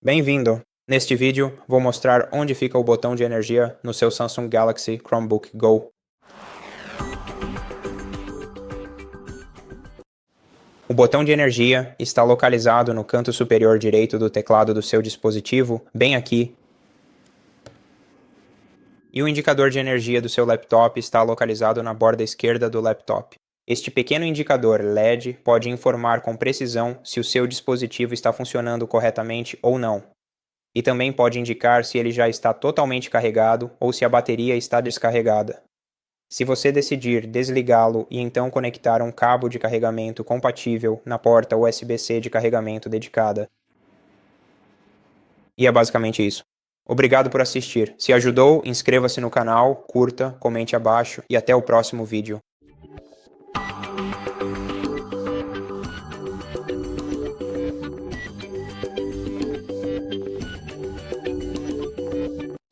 Bem-vindo! Neste vídeo, vou mostrar onde fica o botão de energia no seu Samsung Galaxy Chromebook Go. O botão de energia está localizado no canto superior direito do teclado do seu dispositivo, bem aqui. E o indicador de energia do seu laptop está localizado na borda esquerda do laptop. Este pequeno indicador LED pode informar com precisão se o seu dispositivo está funcionando corretamente ou não. E também pode indicar se ele já está totalmente carregado ou se a bateria está descarregada. Se você decidir desligá-lo e então conectar um cabo de carregamento compatível na porta USB-C de carregamento dedicada. E é basicamente isso. Obrigado por assistir. Se ajudou, inscreva-se no canal, curta, comente abaixo e até o próximo vídeo.